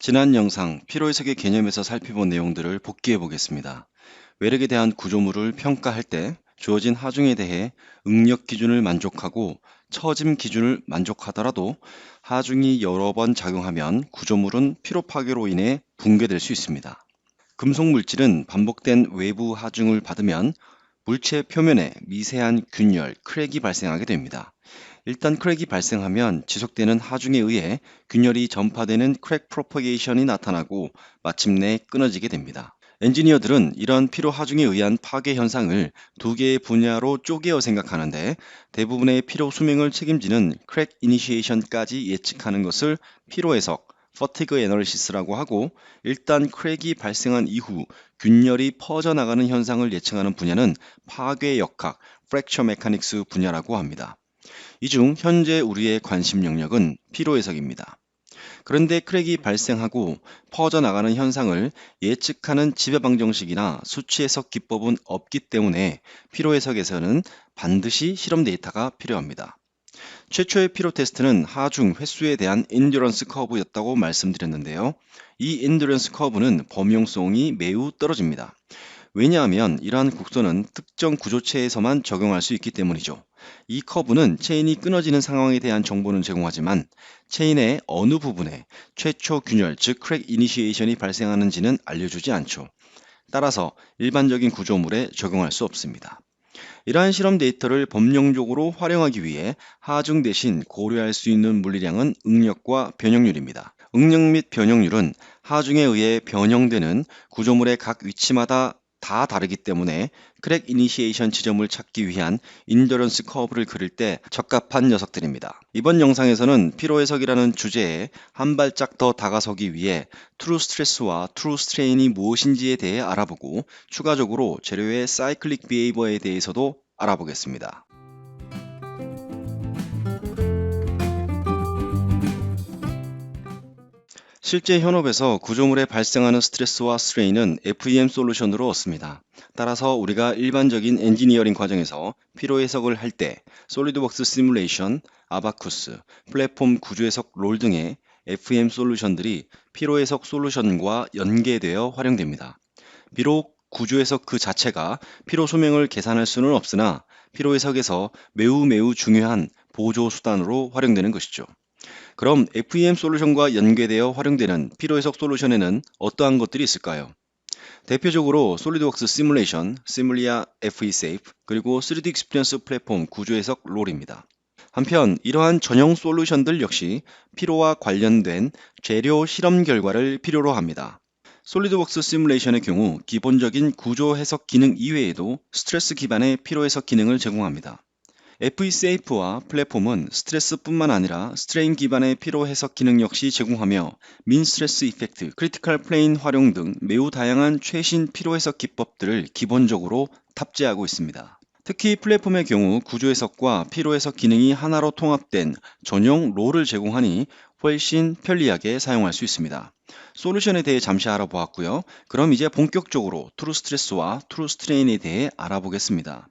지난 영상 피로해석의 개념에서 살펴본 내용들을 복기해 보겠습니다. 외력에 대한 구조물을 평가할 때 주어진 하중에 대해 응력 기준을 만족하고 처짐 기준을 만족하더라도 하중이 여러 번 작용하면 구조물은 피로 파괴로 인해 붕괴될 수 있습니다. 금속 물질은 반복된 외부 하중을 받으면 물체 표면에 미세한 균열, 크랙이 발생하게 됩니다. 일단 크랙이 발생하면 지속되는 하중에 의해 균열이 전파되는 크랙 프로퍼게이션이 나타나고 마침내 끊어지게 됩니다. 엔지니어들은 이런 피로 하중에 의한 파괴 현상을 두 개의 분야로 쪼개어 생각하는데 대부분의 피로 수명을 책임지는 크랙 이니시에이션까지 예측하는 것을 피로 해석, 퍼티그 애널리시스라고 하고 일단 크랙이 발생한 이후 균열이 퍼져나가는 현상을 예측하는 분야는 파괴 역학, 프랙처 메카닉스 분야라고 합니다. 이 중 현재 우리의 관심 영역은 피로 해석입니다. 그런데 크랙이 발생하고 퍼져나가는 현상을 예측하는 지배방정식이나 수치 해석 기법은 없기 때문에 피로 해석에서는 반드시 실험 데이터가 필요합니다. 최초의 피로 테스트는 하중 횟수에 대한 인듀런스 커브였다고 말씀드렸는데요. 이 인듀런스 커브는 범용성이 매우 떨어집니다. 왜냐하면 이러한 곡선은 특정 구조체에서만 적용할 수 있기 때문이죠. 이 커브는 체인이 끊어지는 상황에 대한 정보는 제공하지만 체인의 어느 부분에 최초 균열, 즉 크랙 이니시에이션이 발생하는지는 알려주지 않죠. 따라서 일반적인 구조물에 적용할 수 없습니다. 이러한 실험 데이터를 범용적으로 활용하기 위해 하중 대신 고려할 수 있는 물리량은 응력과 변형률입니다. 응력 및 변형률은 하중에 의해 변형되는 구조물의 각 위치마다 다 다르기 때문에 크랙 이니시에이션 지점을 찾기 위한 인더런스 커브를 그릴 때 적합한 녀석들입니다. 이번 영상에서는 피로 해석이라는 주제에 한 발짝 더 다가서기 위해 트루 스트레스와 트루 스트레인이 무엇인지에 대해 알아보고 추가적으로 재료의 사이클릭 비헤이버에 대해서도 알아보겠습니다. 실제 현업에서 구조물에 발생하는 스트레스와 스트레인은 FEM 솔루션으로 얻습니다. 따라서 우리가 일반적인 엔지니어링 과정에서 피로 해석을 할 때 솔리드웍스 시뮬레이션, 아바쿠스, 플랫폼 구조 해석 롤 등의 FEM 솔루션들이 피로 해석 솔루션과 연계되어 활용됩니다. 비록 구조 해석 그 자체가 피로 소명을 계산할 수는 없으나 피로 해석에서 매우 중요한 보조 수단으로 활용되는 것이죠. 그럼 FEM 솔루션과 연계되어 활용되는 피로 해석 솔루션에는 어떠한 것들이 있을까요? 대표적으로 솔리드웍스 시뮬레이션, 시뮬리아 FESafe, 그리고 3D 익스피리언스 플랫폼 구조 해석 롤입니다. 한편 이러한 전용 솔루션들 역시 피로와 관련된 재료 실험 결과를 필요로 합니다. 솔리드웍스 시뮬레이션의 경우 기본적인 구조 해석 기능 이외에도 스트레스 기반의 피로 해석 기능을 제공합니다. FESafe와 플랫폼은 스트레스뿐만 아니라 스트레인 기반의 피로 해석 기능 역시 제공하며 민 스트레스 이펙트, 크리티컬 플레인 활용 등 매우 다양한 최신 피로 해석 기법들을 기본적으로 탑재하고 있습니다. 특히 플랫폼의 경우 구조 해석과 피로 해석 기능이 하나로 통합된 전용 롤을 제공하니 훨씬 편리하게 사용할 수 있습니다. 솔루션에 대해 잠시 알아보았고요. 그럼 이제 본격적으로 트루 스트레스와 트루 스트레인에 대해 알아보겠습니다.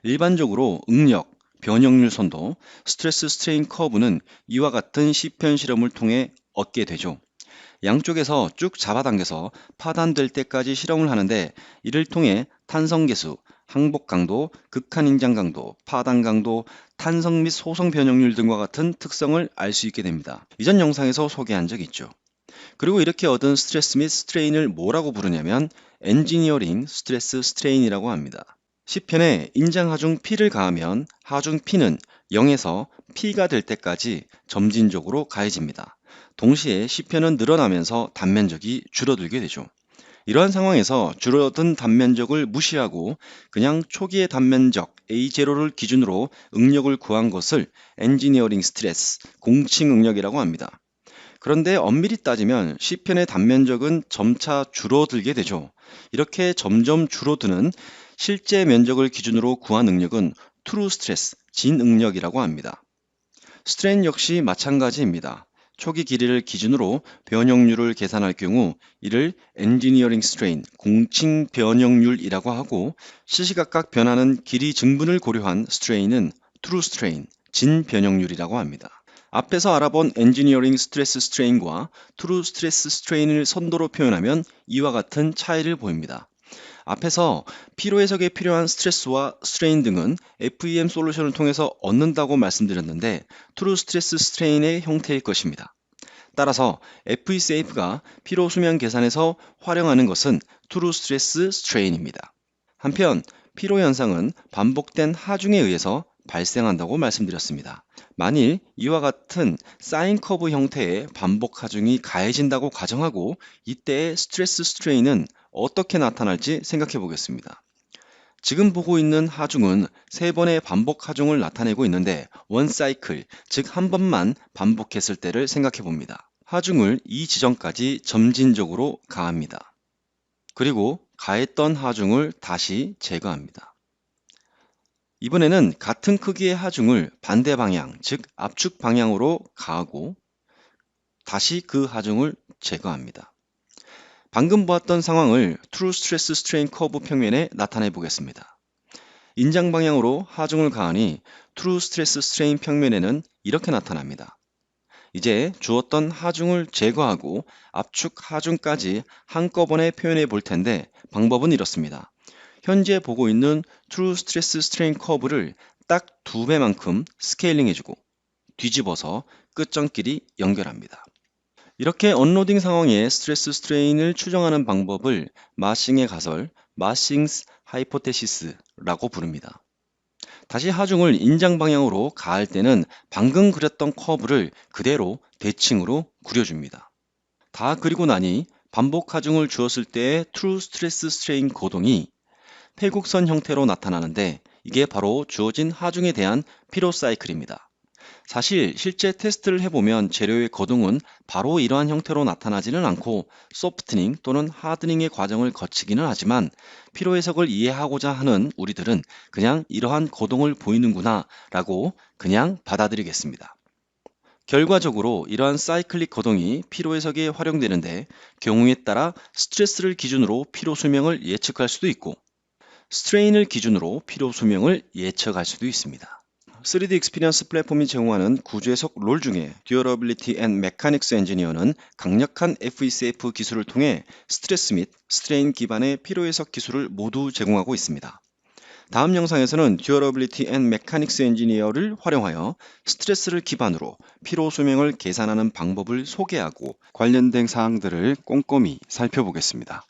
일반적으로 응력, 변형률 선도, 스트레스 스트레인 커브는 이와 같은 시편 실험을 통해 얻게 되죠. 양쪽에서 쭉 잡아당겨서 파단될 때까지 실험을 하는데 이를 통해 탄성 계수, 항복 강도, 극한 인장 강도, 파단 강도, 탄성 및 소성 변형률 등과 같은 특성을 알 수 있게 됩니다. 이전 영상에서 소개한 적 있죠. 그리고 이렇게 얻은 스트레스 및 스트레인을 뭐라고 부르냐면 엔지니어링 스트레스 스트레인이라고 합니다. 시편에 인장 하중 P를 가하면 하중 P는 0에서 P가 될 때까지 점진적으로 가해집니다. 동시에 시편은 늘어나면서 단면적이 줄어들게 되죠. 이러한 상황에서 줄어든 단면적을 무시하고 그냥 초기의 단면적 A0를 기준으로 응력을 구한 것을 엔지니어링 스트레스, 공칭 응력이라고 합니다. 그런데 엄밀히 따지면 시편의 단면적은 점차 줄어들게 되죠. 이렇게 점점 줄어드는 실제 면적을 기준으로 구한 응력은 트루 스트레스, 진응력이라고 합니다. 스트레인 역시 마찬가지입니다. 초기 길이를 기준으로 변형률을 계산할 경우 이를 엔지니어링 스트레인, 공칭 변형률이라고 하고 시시각각 변하는 길이 증분을 고려한 스트레인은 트루 스트레인, 진 변형률이라고 합니다. 앞에서 알아본 엔지니어링 스트레스 스트레인과 트루 스트레스 스트레인을 선도로 표현하면 이와 같은 차이를 보입니다. 앞에서 피로 해석에 필요한 스트레스와 스트레인 등은 FEM 솔루션을 통해서 얻는다고 말씀드렸는데 트루 스트레스 스트레인의 형태일 것입니다. 따라서 FESafe가 피로 수면 계산에서 활용하는 것은 트루 스트레스 스트레인입니다. 한편 피로 현상은 반복된 하중에 의해서 발생한다고 말씀드렸습니다. 만일 이와 같은 사인 커브 형태의 반복 하중이 가해진다고 가정하고 이때의 스트레스 스트레인은 어떻게 나타날지 생각해 보겠습니다. 지금 보고 있는 하중은 3번의 반복 하중을 나타내고 있는데 원 사이클, 즉 한 번만 반복했을 때를 생각해 봅니다. 하중을 이 지점까지 점진적으로 가합니다. 그리고 가했던 하중을 다시 제거합니다. 이번에는 같은 크기의 하중을 반대 방향, 즉 압축 방향으로 가하고 다시 그 하중을 제거합니다. 방금 보았던 상황을 트루 스트레스 스트레인 커브 평면에 나타내 보겠습니다. 인장 방향으로 하중을 가하니 트루 스트레스 스트레인 평면에는 이렇게 나타납니다. 이제 주었던 하중을 제거하고 압축 하중까지 한꺼번에 표현해 볼 텐데 방법은 이렇습니다. 현재 보고 있는 트루 스트레스 스트레인 커브를 딱 2배만큼 스케일링 해주고 뒤집어서 끝점끼리 연결합니다. 이렇게 언로딩 상황에 스트레스 스트레인을 추정하는 방법을 마싱의 가설, 마싱스 하이포테시스라고 부릅니다. 다시 하중을 인장 방향으로 가할 때는 방금 그렸던 커브를 그대로 대칭으로 그려줍니다. 다 그리고 나니 반복 하중을 주었을 때의 트루 스트레스 스트레인 고동이 팔곡선 형태로 나타나는데 이게 바로 주어진 하중에 대한 피로 사이클입니다. 사실 실제 테스트를 해보면 재료의 거동은 바로 이러한 형태로 나타나지는 않고 소프트닝 또는 하드닝의 과정을 거치기는 하지만 피로 해석을 이해하고자 하는 우리들은 그냥 이러한 거동을 보이는구나 라고 그냥 받아들이겠습니다. 결과적으로 이러한 사이클릭 거동이 피로 해석에 활용되는데 경우에 따라 스트레스를 기준으로 피로 수명을 예측할 수도 있고 스트레인을 기준으로 피로 수명을 예측할 수도 있습니다. 3D 익스피리언스 플랫폼이 제공하는 구조 해석 롤 중에 듀어러빌리티 앤 메카닉스 엔지니어는 강력한 FECF 기술을 통해 스트레스 및 스트레인 기반의 피로 해석 기술을 모두 제공하고 있습니다. 다음 영상에서는 듀어러빌리티 앤 메카닉스 엔지니어를 활용하여 스트레스를 기반으로 피로 수명을 계산하는 방법을 소개하고 관련된 사항들을 꼼꼼히 살펴보겠습니다.